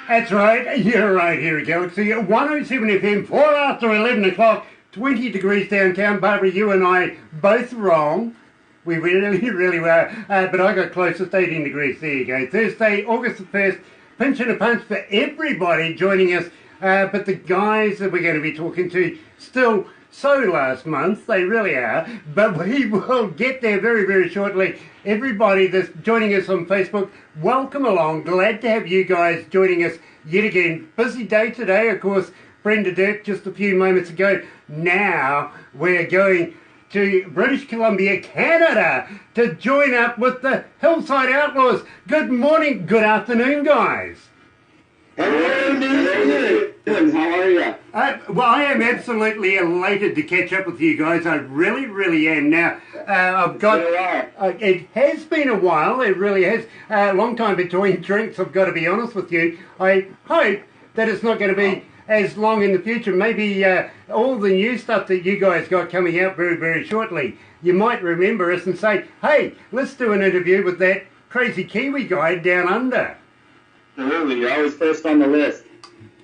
That's right, you're right here at Galaxy 107 FM, 4 after 11 o'clock, 20 degrees downtown. Barbara, you and I both wrong. We really were, but I got closest, 18 degrees. There you go. Thursday, August the 1st, pinch and a punch for everybody joining us. But the guys that we're going to be talking to still so last month, they really are, but we will get there very, very shortly. Everybody that's joining us on Facebook, welcome along. Glad to have you guys joining us yet again. Busy day today, of course. Brenda Dirk just a few moments ago. Now we're going to British Columbia, Canada, to join up with the Hillside Outlaws. Good morning, good afternoon, guys. Hello, how are you? Well, I am absolutely elated to catch up with you guys. I really, really am. Now, I've got... it has been a while. It really has. A long time between drinks, I've got to be honest with you. I hope that it's not going to be as long in the future. Maybe all the new stuff that you guys got coming out very, very shortly, you might remember us and say, hey, let's do an interview with that crazy Kiwi guy down under. Absolutely, you're always first on the list.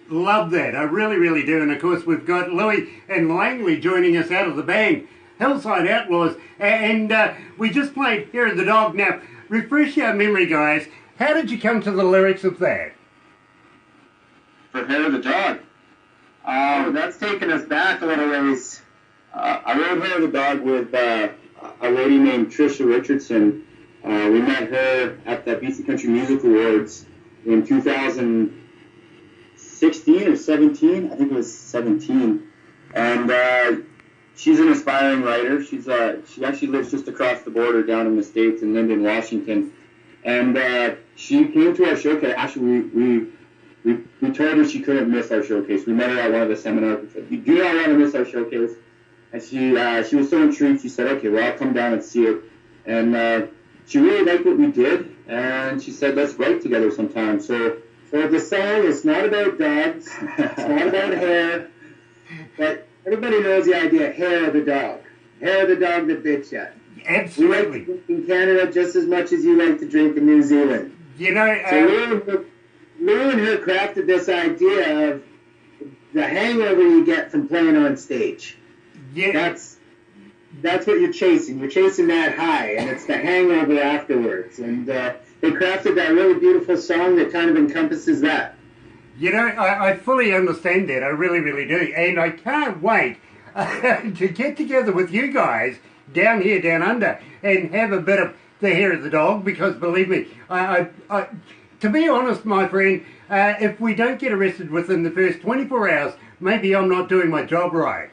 Love that, I really, really do. And of course we've got Louis and Langley joining us out of the band, Hillside Outlaws. And we just played Hair of the Dog. Now, refresh our memory, guys. How did you come to the lyrics of that? For Hair of the Dog? That's taken us back a little ways. I wrote Hair of the Dog with a lady named Trisha Richardson. We met her at the BC Country Music Awards in 2016 or 17. I think it was 17. And she's an aspiring writer. She actually lives just across the border down in the States in Linden, Washington. And she came to our showcase. Actually, we told her she couldn't miss our showcase. We met her at one of the seminars. We said, you do not want to miss our showcase. And she was so intrigued. She said, okay, well, I'll come down and see it. And she really liked what we did. And she said, let's write together sometime. So the song is not about dogs. It's not about hair. But everybody knows the idea, hair of the dog. Hair of the dog that bit you. Absolutely. We like to drink in Canada just as much as you like to drink in New Zealand. You know... So Lou and her crafted this idea of the hangover you get from playing on stage. Yeah. That's what you're chasing. You're chasing that high, and it's the hangover afterwards. And they crafted that really beautiful song that kind of encompasses that. You know, I fully understand that. I really, really do. And I can't wait to get together with you guys down here, down under, and have a bit of the Hair of the Dog, because believe me, to be honest, my friend, if we don't get arrested within the first 24 hours, maybe I'm not doing my job right.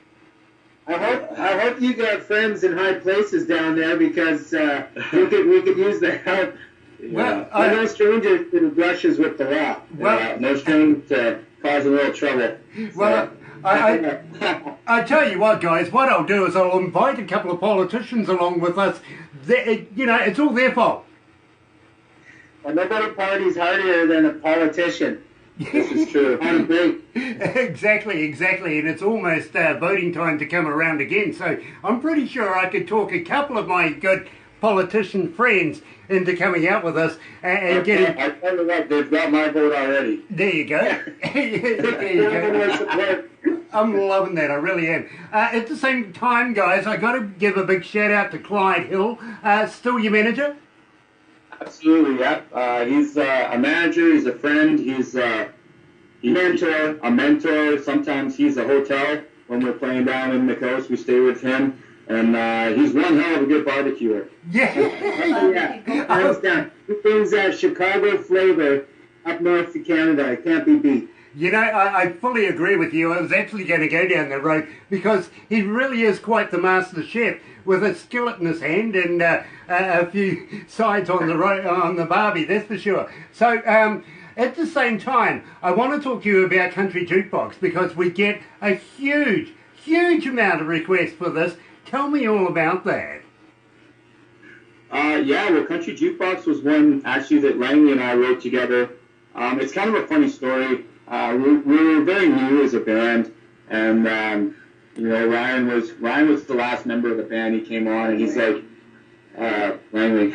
I hope you got friends in high places down there, because we could use the help. Well, I'm no stranger to the brushes with the law. Well, no stranger to causing a little trouble. Well, I tell you what, guys, what I'll do is I'll invite a couple of politicians along with us. You know, it's all their fault. Well, nobody parties harder than a politician. This is true. I agree. Exactly, and it's almost voting time to come around again, so I'm pretty sure I could talk a couple of my good politician friends into coming out with us and getting... I tell you what, they've got my vote already. There you go. There you go. I'm loving that, I really am. At the same time, guys, I got to give a big shout out to Clyde Hill. Still your manager? Absolutely, yeah. He's a manager, he's a friend, he's a mentor. Sometimes he's a hotel. When we're playing down in the coast, we stay with him. And he's one hell of a good barbecuer. Yeah. Hands down. He brings that Chicago flavor up north to Canada. It can't be beat. You know, I fully agree with you. I was actually going to go down that road because he really is quite the master chef with a skillet in his hand and a few sides on the barbie, that's for sure. So, at the same time, I want to talk to you about Country Jukebox because we get a huge amount of requests for this. Tell me all about that. Well, Country Jukebox was one actually that Langley and I wrote together. It's kind of a funny story. We were very new as a band, and Ryan was the last member of the band. He came on, and he's like, Langley,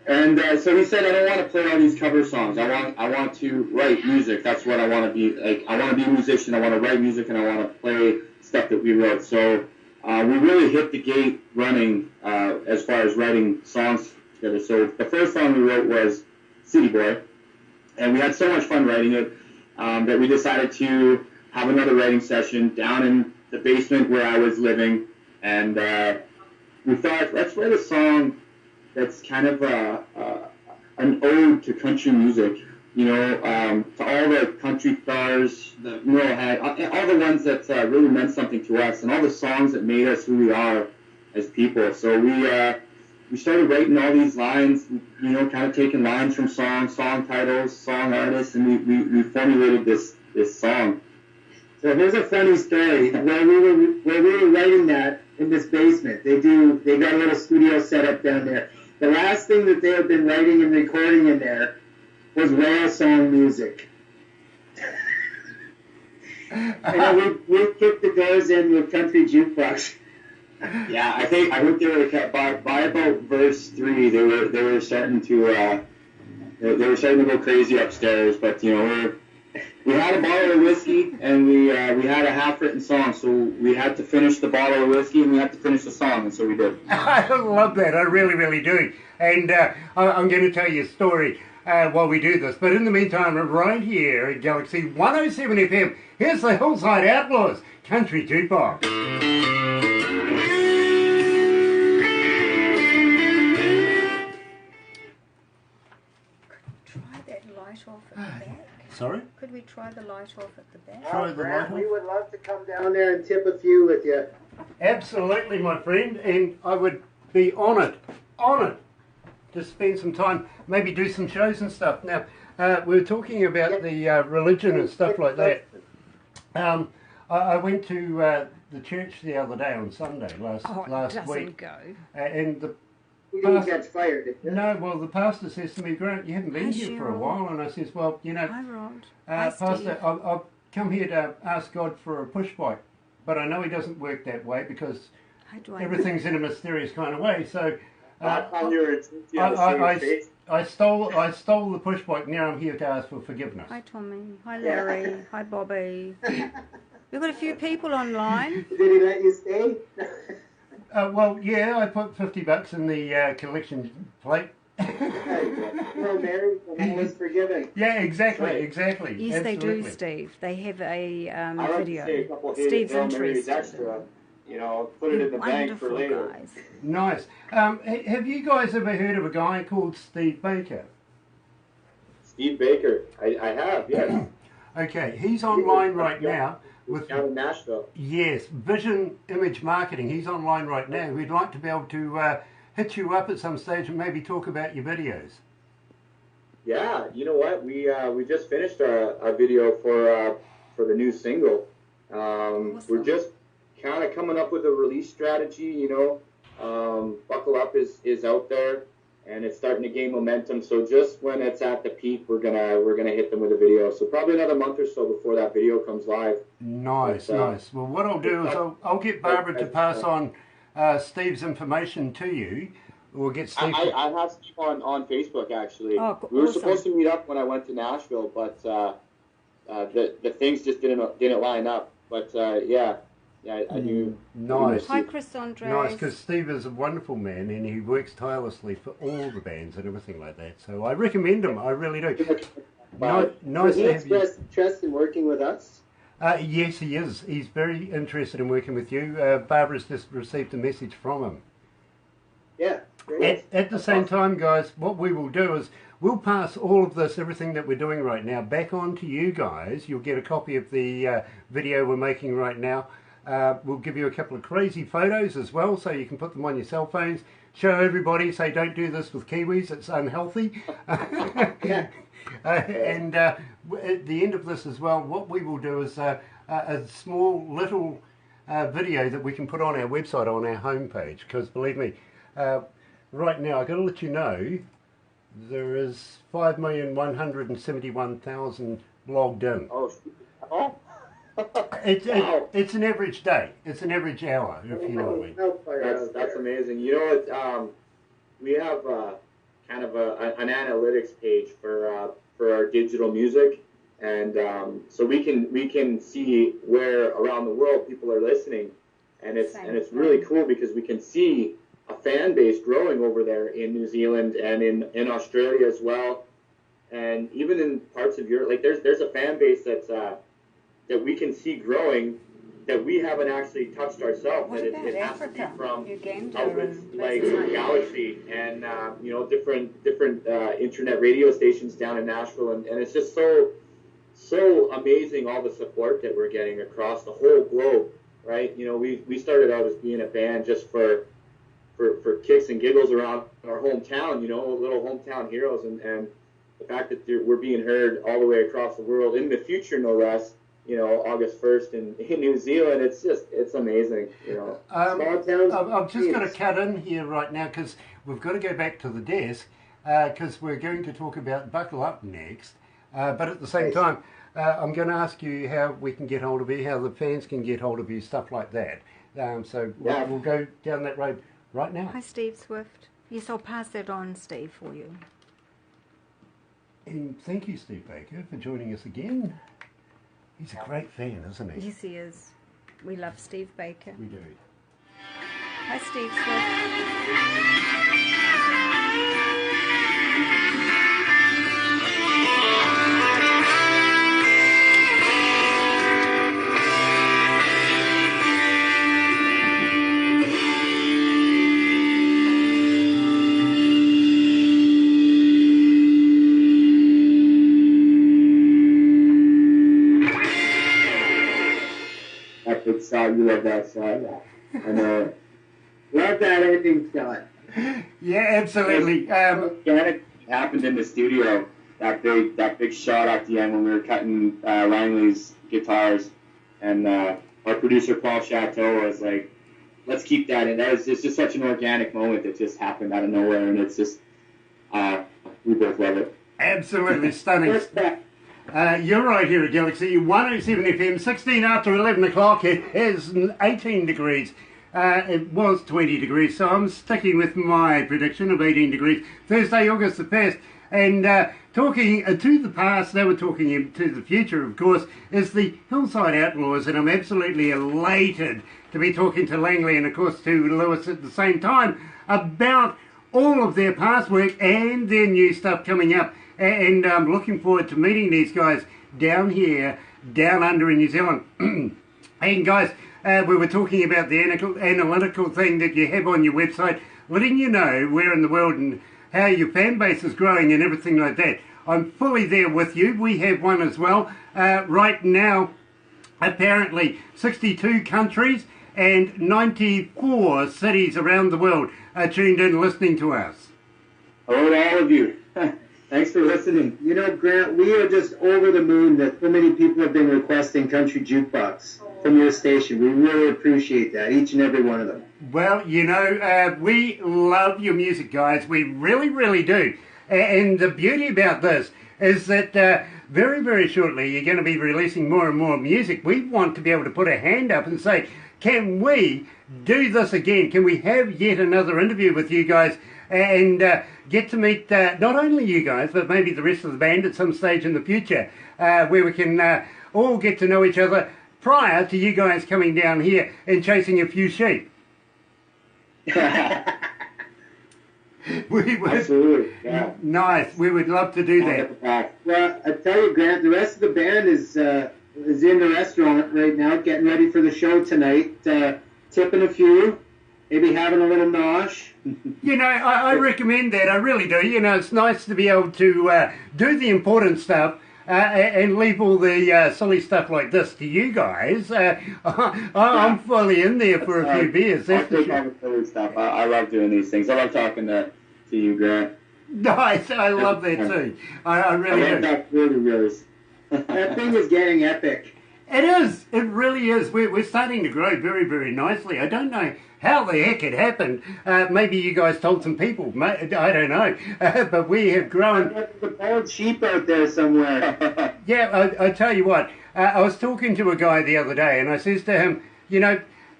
And so he said, I don't want to play all these cover songs. I want to write music. That's what I want to be. Like, I want to be a musician. I want to write music, and I want to play stuff that we wrote. So we really hit the gate running as far as writing songs together. So the first song we wrote was City Boy, and we had so much fun writing it that we decided to have another writing session down in the basement where I was living, and we thought, let's write a song that's kind of an ode to country music, you know, to all the country stars that Merle had, all the ones that really meant something to us, and all the songs that made us who we are as people. So we started writing all these lines, you know, kind of taking lines from songs, song titles, song artists, and we formulated this song. So here's a funny story. While we were writing that in this basement, they got a little studio set up down there. The last thing that they had been writing and recording in there was whale song music. And we kicked the doors in with country jukebox. Yeah, I think they were by about verse 3. They were starting to go crazy upstairs. But you know, we had a bottle of whiskey, and we had a half-written song, so we had to finish the bottle of whiskey, and we had to finish the song, and so we did. I love that. I really, really do. And I'm going to tell you a story while we do this. But in the meantime, right here at Galaxy 107 FM, here's the Hillside Outlaws Country Jukebox. Try that light off at the back. Sorry? Could we try the light off at the back? Try the light off? We would love to come down there and tip a few with you. Absolutely, my friend, and I would be honoured to spend some time, maybe do some shows and stuff. Now, we were talking about the religion and stuff like that. I went to the church the other day on Sunday last week. Go. And the You didn't catch fire, did you? No, well, the pastor says to me, Grant, you haven't been here for a while. And I says, well, you know, Hi, Rod. Pastor, I've come here to ask God for a push bike. But I know he doesn't work that way because everything's in a mysterious kind of way. So I stole the push bike. Now I'm here to ask for forgiveness. Hi, Tommy. Hi, Larry. Hi, Bobby. We've got a few people online. Did he let you stay? Well, yeah, I put $50 in the collection plate. Well, Mary, the was forgiven. Yeah, exactly. Yes, Absolutely. they do, Steve. They have a I like video. to say a couple Steve's Hail Marys interested. extra. You know, put it in the bank for later. Guys. Nice. Have you guys ever heard of a guy called Steve Baker? Steve Baker, I have, yes. Okay, he's online right now. Down in Nashville. Yes, Vision Image Marketing. He's online right now. We'd like to be able to hit you up at some stage and maybe talk about your videos. Yeah, you know what? We just finished our video for the new single. Awesome. We're just kind of coming up with a release strategy. You know, Buckle Up is out there, and it's starting to gain momentum. So just when it's at the peak, we're gonna hit them with a video. So probably another month or so before that video comes live. Nice, nice. Well, what I'll do is I'll get Barbara to pass on Steve's information to you. We'll get Steve. I have Steve on Facebook actually. Oh, we were awesome. supposed to meet up when I went to Nashville, but the things just didn't line up. But yeah, I do. Nice. Hi, Chris Andres. Nice, because Steve is a wonderful man and he works tirelessly for all the bands and everything like that. So I recommend him. I really do. Nice He to have you. expressed interest in working with us. Yes, he is. He's very interested in working with you. Barbara's just received a message from him. Yeah. At the same time, guys, what we will do is we'll pass all of this, everything that we're doing right now, back on to you guys. You'll get a copy of the video we're making right now. We'll give you a couple of crazy photos as well, so you can put them on your cell phones. Show everybody, say don't do this with Kiwis, it's unhealthy. And at the end of this as well, what we will do is a small little video that we can put on our website, on our homepage, because believe me, right now I've got to let you know there is 5,171,000 logged in. Oh. It's an average day. It's an average hour, if you know what I mean. That's amazing. You know what? We have kind of an analytics page for our digital music, and so we can see where around the world people are listening, and it's really cool because we can see a fan base growing over there in New Zealand and in Australia as well, and even in parts of Europe. Like there's a fan base that we can see growing that we haven't actually touched ourselves. What That about it has Africa? to be from Uganda outlets and like places Galaxy and different internet radio stations down in Nashville, and it's just so amazing all the support that we're getting across the whole globe, right? We started out as being a band just for kicks and giggles around our hometown, little hometown heroes, and the fact that we're being heard all the way across the world in the future, no less. August 1st in New Zealand, it's amazing. Small towns. I've just got to cut in here right now because we've got to go back to the desk because we're going to talk about Buckle Up next. But at the same time, I'm going to ask you how we can get hold of you, how the fans can get hold of you, stuff like that. So we'll go down that road right now. Hi, Steve Swift. Yes, I'll pass that on, Steve, for you. And thank you, Steve Baker, for joining us again. He's a great fan, isn't he? Yes, he is. We love Steve Baker. We do. Hi, Steve Swift. Big shot, you love that shot. I know. Love that ending shot. Yeah, absolutely. Organic happened in the studio. That big shot at the end when we were cutting Langley's guitars, and our producer Paul Chateau was like, "Let's keep that in." It's just such an organic moment that just happened out of nowhere, and it's just we both love it. Absolutely stunning. You're right here at Galaxy 107 FM, 16 after 11 o'clock. It is 18 degrees. It was 20 degrees, so I'm sticking with my prediction of 18 degrees. Thursday, August the 1st. And talking to the past, they were talking to the future, of course, is the Hillside Outlaws. And I'm absolutely elated to be talking to Langley and, of course, to Lewis at the same time about all of their past work and their new stuff coming up. And I'm looking forward to meeting these guys down here, down under in New Zealand. And guys, we were talking about the analytical thing that you have on your website, letting you know where in the world and how your fan base is growing and everything like that. I'm fully there with you. We have one as well. Right now, apparently 62 countries and 94 cities around the world are tuned in listening to us. Hello to all of you. Thanks for listening. Grant, we are just over the moon that so many people have been requesting Country Jukebox from your station. We really appreciate that, each and every one of them. Well, we love your music, guys. We really, really do. And the beauty about this is that very, very shortly you're going to be releasing more and more music. We want to be able to put a hand up and say, can we do this again? Can we have yet another interview with you guys and get to meet not only you guys, but maybe the rest of the band at some stage in the future, where we can all get to know each other prior to you guys coming down here and chasing a few sheep. Absolutely, yeah. Nice. We would love to do that. Well, I tell you, Grant, the rest of the band is in the restaurant right now, getting ready for the show tonight, tipping a few, maybe having a little nosh. I recommend that. I really do. It's nice to be able to do the important stuff and leave all the silly stuff like this to you guys. I'm fully in there for a few beers. That's for sure. Silly stuff. I love doing these things. I love talking to you, Grant. Nice. I love that too. I really do. That really is. That thing is getting epic. It is. It really is. We're starting to grow very, very nicely. I don't know how the heck it happened. Maybe you guys told some people. I don't know. But we have grown. There's a bald sheep out there somewhere. Yeah, I tell you what. I was talking to a guy the other day and I says to him,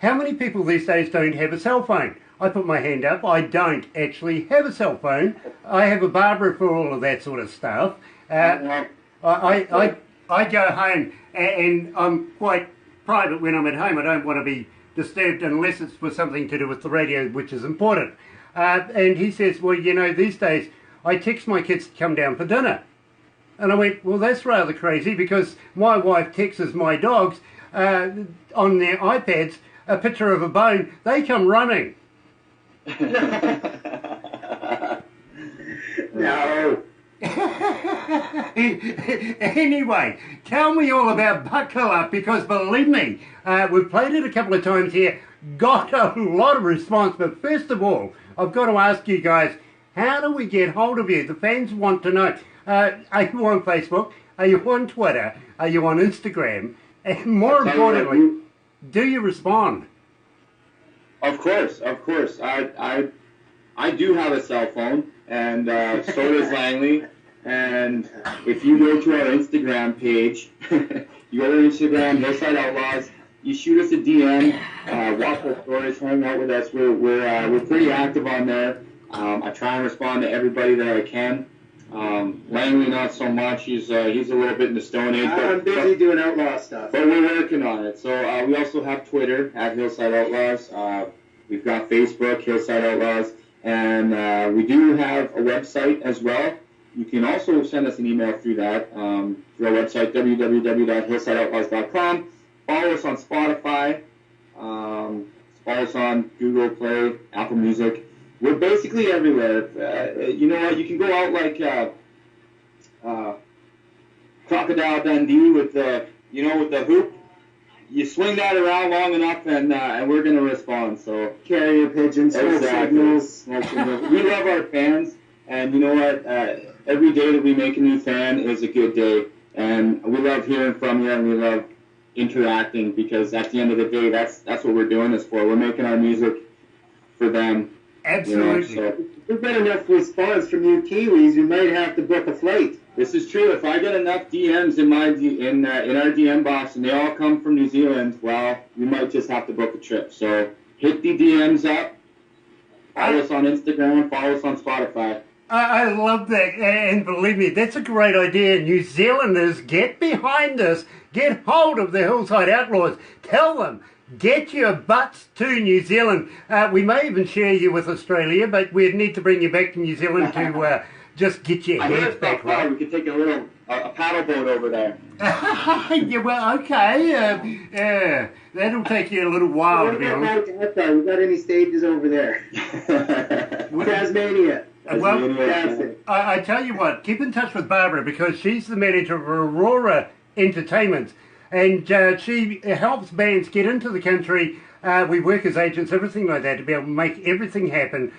how many people these days don't have a cell phone? I put my hand up. I don't actually have a cell phone. I have a Barbara for all of that sort of stuff. I go home and I'm quite private when I'm at home. I don't want to be disturbed unless it's for something to do with the radio, which is important. And he says, well, you know, these days I text my kids to come down for dinner. And I went, well, that's rather crazy, because my wife texts my dogs on their iPads a picture of a bone. They come running. No. Anyway, tell me all about Buckle Up, because believe me, we've played it a couple of times here, got a lot of response. But first of all, I've got to ask you guys, how do we get hold of you? The fans want to know. Are you on Facebook? Are you on Twitter? Are you on Instagram? And more importantly, do you respond? Of course. I do have a cell phone, and so does Langley. And if you go to our Instagram page, you go to Instagram, Hillside Outlaws, you shoot us a DM, watch our stories, hang out with us. We're pretty active on there. I try and respond to everybody that I can. Langley not so much. He's a little bit in the Stone Age. I'm busy doing outlaw stuff. But we're working on it. So we also have Twitter at Hillside Outlaws. We've got Facebook, Hillside Outlaws, and we do have a website as well. You can also send us an email through that, through our website, www.hillsideoutlaws.com. Follow us on Spotify. Follow us on Google Play, Apple Music. We're basically everywhere. You know what? You can go out like Crocodile Dundee with the hoop. You swing that around long enough, and we're gonna respond. So Carrier pigeons, smoke signals. We love our fans, and you know what? Every day that we make a new fan is a good day, and we love hearing from you, and we love interacting, because at the end of the day, that's what we're doing this for. We're making our music for them. Absolutely. You know, so If we get enough response from you Kiwis, we might have to book a flight. this is true. If I get enough DMs in our DM box, and they all come from New Zealand, well, we might just have to book a trip. So hit the DMs up. Follow us on Instagram. Follow us on Spotify. I love that, and believe me, that's a great idea. New Zealanders, get behind us. Get hold of the Hillside Outlaws. Tell them, get your butts to New Zealand. We may even share you with Australia, but we'd need to bring you back to New Zealand to just get your heads back right. We could take a paddle boat over there. Yeah, well, okay. That'll take you a little while, What to be about honest. Mount Etta? We got any stages over there? Tasmania. Well, That's it. I tell you what, keep in touch with Barbara, because she's the manager of Aurora Entertainment, and she helps bands get into the country. We work as agents, everything like that, to be able to make everything happen.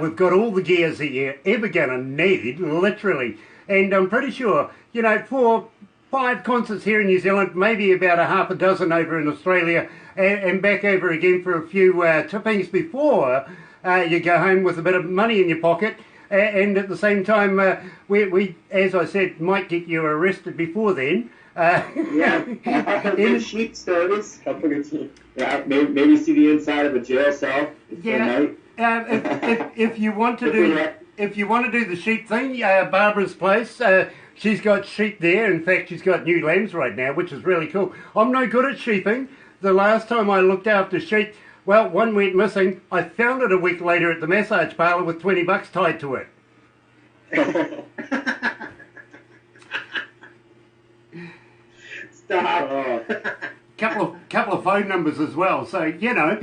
We've got all the gears that you're ever going to need, literally. And I'm pretty sure, you know, for 5 concerts here in New Zealand, maybe about a half a dozen over in Australia, and back over again for a few tippings before you go home with a bit of money in your pocket. And at the same time, we, as I said, might get you arrested before then. Yeah. Sheep stories. Yeah, maybe see the inside of a jail cell. Yeah. If you want to do the sheep thing, Barbara's place, she's got sheep there. In fact, she's got new lambs right now, which is really cool. I'm no good at sheeping. The last time I looked after sheep, well, one went missing. I found it a week later at the massage parlour with $20 tied to it. Stop. Couple of phone numbers as well, so you know.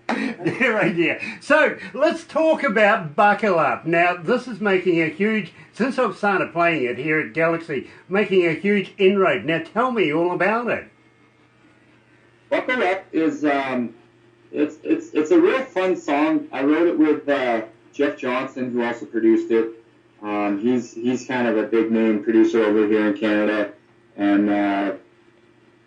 Dear idea. So let's talk about Buckle Up. Now, this is making a huge, since I've started playing it here at Galaxy, making a huge inroad. Now, tell me all about it. Buckle Up is it's a real fun song. I wrote it with Jeff Johnson, who also produced it. He's kind of a big name producer over here in Canada, and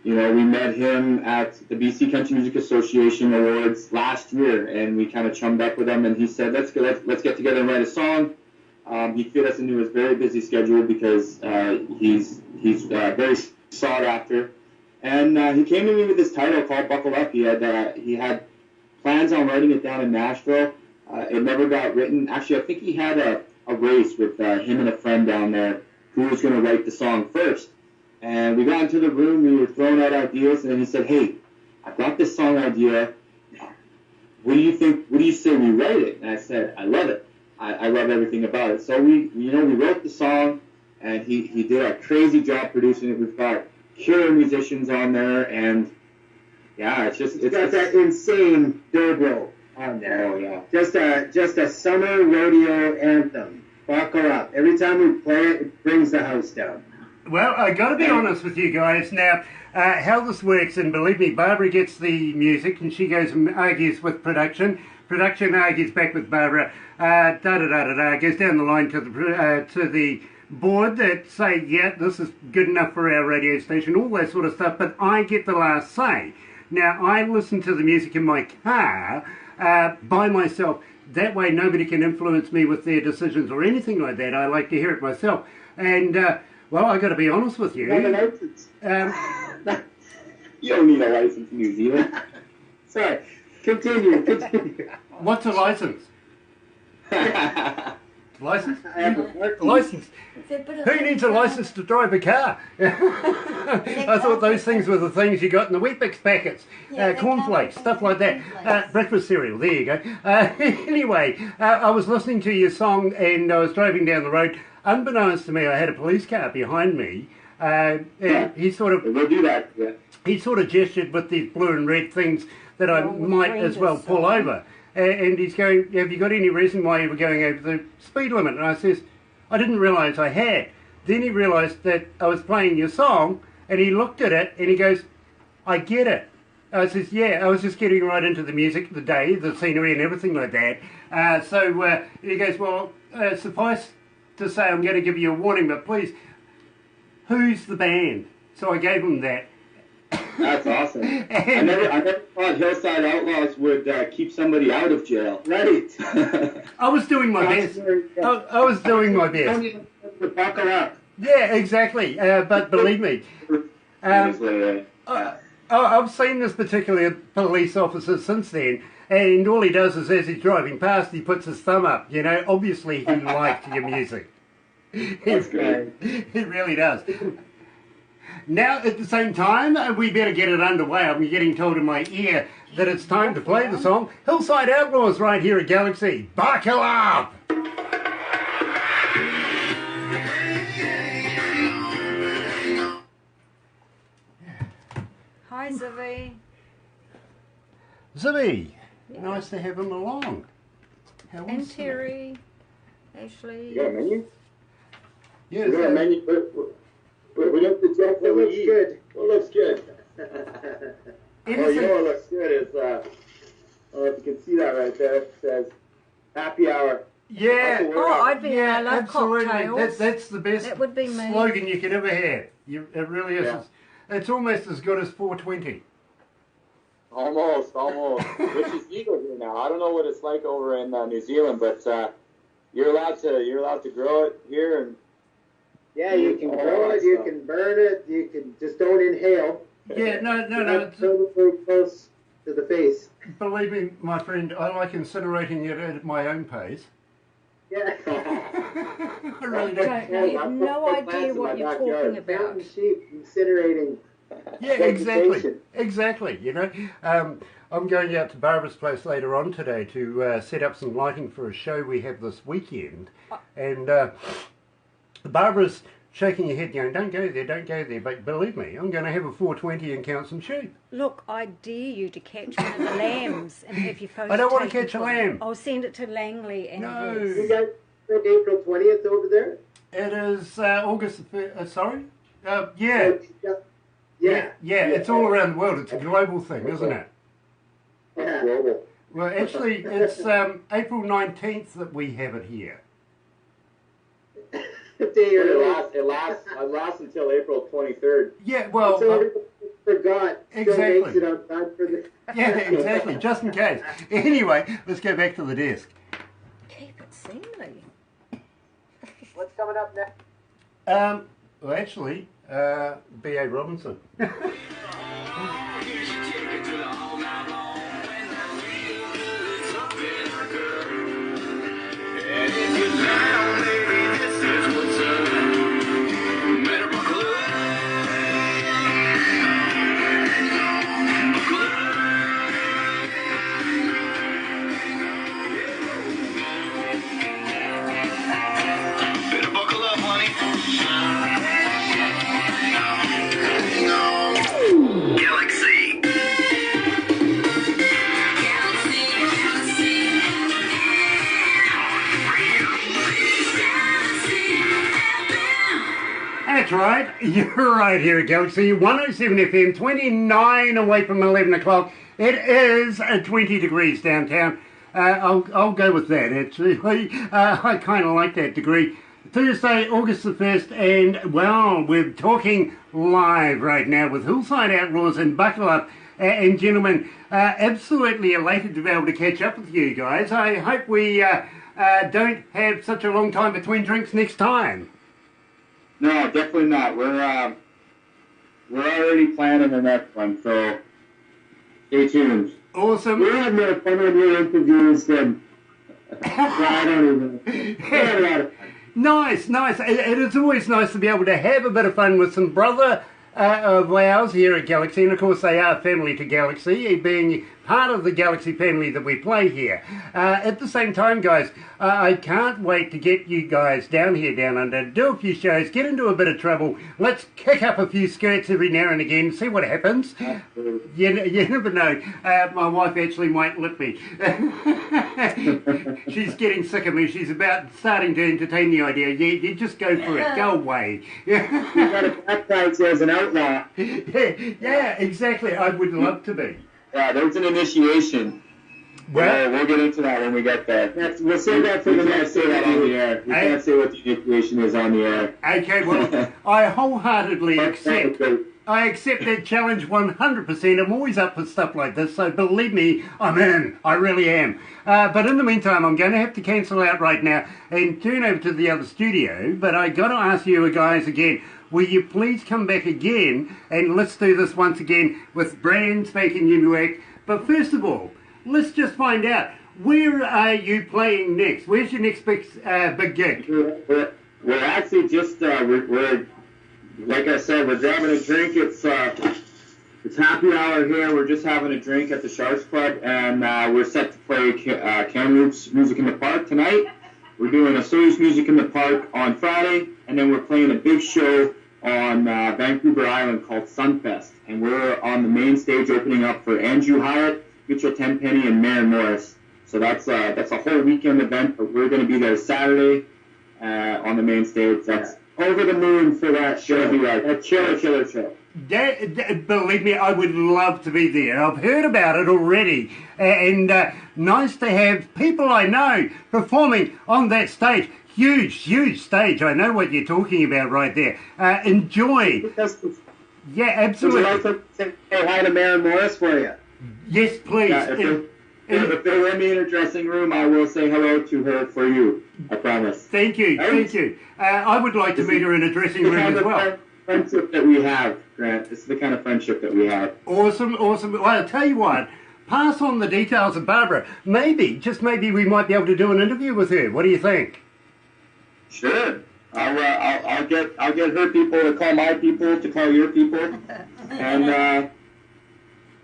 we met him at the BC Country Music Association Awards last year, and we kind of chummed up with him. And he said, let's get together and write a song. He fit us into his very busy schedule because he's very sought after. And he came to me with this title called Buckle Up. He had plans on writing it down in Nashville. It never got written. Actually, I think he had a race with him and a friend down there who was going to write the song first. And we got into the room, we were throwing out ideas, and then he said, hey, I've got this song idea. What do you think? What do you say we write it? And I said, I love it. I love everything about it. So we wrote the song, and he did a crazy job producing it. We've got killer musicians on there, and yeah, it's got that insane dobro on there. Oh yeah, just a summer rodeo anthem. Buckle up. Every time we play it, it brings the house down. Well, I got to be honest with you guys now. How this works, and believe me, Barbara gets the music, and she goes and argues with production. Production argues back with Barbara. Goes down the line to the board that say, yeah, this is good enough for our radio station, all that sort of stuff. But I get the last say. Now I listen to the music in my car by myself. That way, nobody can influence me with their decisions or anything like that. I like to hear it myself. And well, I got to be honest with you. You have a license. you don't need a license in New Zealand. Sorry. Continue. What's a license? License? I have a License. Who needs a license to drive a car? I thought those things were the things you got in the Weet-Bix packets. Cornflakes, stuff like that. Breakfast cereal, there you go. Anyway, I was listening to your song and I was driving down the road. Unbeknownst to me, I had a police car behind me. And he sort of... We'll do that, yeah. He sort of gestured with these blue and red things that I might as well pull over. And he's going, have you got any reason why you were going over the speed limit? And I says, I didn't realise I had. Then he realised that I was playing your song, and he looked at it, and he goes, I get it. I says, yeah, I was just getting right into the music, the day, the scenery, and everything like that. So he goes, well, suffice to say, I'm going to give you a warning, but please, who's the band? So I gave him that. That's awesome. I never thought Hillside Outlaws would keep somebody out of jail. Right. I was doing my best. I was doing my best. Buckle up. Yeah, exactly. But believe me, I've seen this particular police officer since then, and all he does is as he's driving past, he puts his thumb up. You know, obviously he liked your music. That's great. He really does. Now, at the same time, we better get it underway. I'm getting told in my ear that it's time to play the song Hillside Outlaws right here at Galaxy. Buckle up! Hi, Zibby. Zibby, nice to have him along. How And was Terry, Ashley. You got a menu? Yes, We got a menu. We got the Jeff It looks good. What looks good? Oh, you know what looks good is, I don't know if you can see that right there. It says happy hour. Yeah. Oh, I'd be Yeah, I love absolutely. cocktails. That's the best That would be me. slogan you could ever have. It really is. Yeah. It's almost as good as 420. Almost. Which is legal here now. I don't know what it's like over in New Zealand, but you're allowed to grow it here, and Yeah, you can grow it, you can burn it, you can just don't inhale. Yeah, no. It's very close to the face. Believe me, my friend, I like incinerating it at my own pace. Yeah. I really do. Don't know. You have no idea what you're talking about. Mountain sheep incinerating. Yeah, exactly. You know, I'm going out to Barbara's place later on today to set up some lighting for a show we have this weekend, and Barbara's shaking her head going, don't go there, but believe me, I'm going to have a 420 and count some sheep. Look, I dare you to catch one of the lambs and have your photo I don't want to taken catch a for lamb. them. I'll send it to Langley and No. You guys said April 20th over there? It is August, sorry? Yeah. Yeah. Yeah, it's all around the world. It's a global thing, isn't it? Yeah. global. Well, actually, it's April 19th that we have it here. It lasts until April 23rd. Yeah, well... So everybody forgot. Exactly. Still makes it on time for the... Yeah, exactly, just in case. Anyway, let's go back to the desk. keep it seemly. What's coming up next? Well, actually, B.A. Robinson. That's right. You're right here at Galaxy 107 FM, 29 away from 11 o'clock. It is 20 degrees downtown. I'll go with that, actually. I kind of like that degree. Thursday, August the 1st, and, well, we're talking live right now with Hillside Outlaws, and buckle up. And gentlemen, absolutely elated to be able to catch up with you guys. I hope we don't have such a long time between drinks next time. No, definitely not. We're already planning the next one, so stay tuned. Awesome. We have more fun on your interviews than I don't even know. Nice. It is always nice to be able to have a bit of fun with some brother of ours here at Galaxy, and of course they are family to Galaxy, being part of the Galaxy family that we play here. At the same time, guys, I can't wait to get you guys down here, down under, do a few shows, get into a bit of trouble. Let's kick up a few skirts every now and again, see what happens. You never know. My wife actually might lip me. She's getting sick of me. She's about starting to entertain the idea. You just go for it. Go away. You got to baptize you as an outlaw. Yeah, exactly. I would love to be. Yeah, there's an initiation. Well, we'll get into that when we get there. We'll say that for the next say that on the air. We can't say what the initiation is on the air. Okay, well, I wholeheartedly accept. I accept that challenge 100%. I'm always up for stuff like this, so believe me, I'm in. I really am. But in the meantime, I'm going to have to cancel out right now and turn over to the other studio. But I got to ask you guys again, will you please come back again and let's do this once again with brand spanking new act. But first of all, let's just find out, where are you playing next? Where's your next big gig? We're actually just, we're like I said, we're grabbing a drink. It's happy hour here. We're just having a drink at the Sharks Club, and we're set to play Kamloops Music in the Park tonight. We're doing a Soyuz Music in the Park on Friday, and then we're playing a big show on Vancouver Island called Sunfest. And we're on the main stage opening up for Andrew Hyatt, Mitchell Tenpenny, and Maren Morris. So that's a whole weekend event, but we're going to be there Saturday on the main stage. That's over the moon for that show. That killer show. Believe me, I would love to be there. I've heard about it already. And nice to have people I know performing on that stage. Huge stage. I know what you're talking about right there. Enjoy. Yeah, absolutely. Would you like to say hi to Maren Morris for you? Yes, please. Yeah, if they let me in her dressing room, I will say hello to her for you. I promise. Thank you. I would like to meet her in a dressing room as well. Friendship that we have, Grant. This is the kind of friendship that we have. Awesome. Well, I'll tell you what. Pass on the details of Barbara. Just maybe we might be able to do an interview with her. What do you think? Sure. I'll get her people to call my people to call your people, and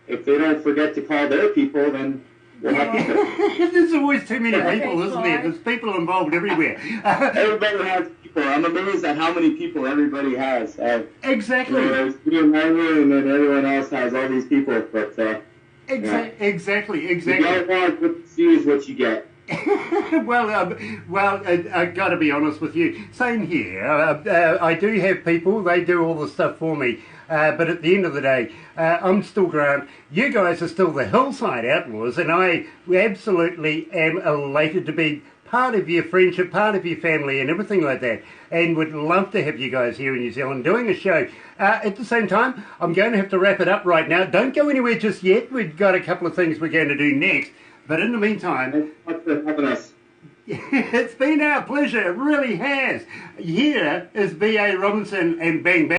if they don't forget to call their people, then we'll have people. There's always too many people, isn't there? There's people involved everywhere. Everybody has people. I'm amazed at how many people everybody has. Exactly. There's me and Marley, and then everyone else has all these people. But exactly. You don't want what you see is what you get. Well, I got to be honest with you. Same here. I do have people. They do all the stuff for me. But at the end of the day, I'm still Grant. You guys are still the Hillside Outlaws, and I absolutely am elated to be part of your friendship, part of your family, and everything like that. And would love to have you guys here in New Zealand doing a show. At the same time, I'm going to have to wrap it up right now. Don't go anywhere just yet. We've got a couple of things we're going to do next. But in the meantime, thanks for having us. It's been our pleasure. It really has. Here is B.A. Robinson and Bang Bang.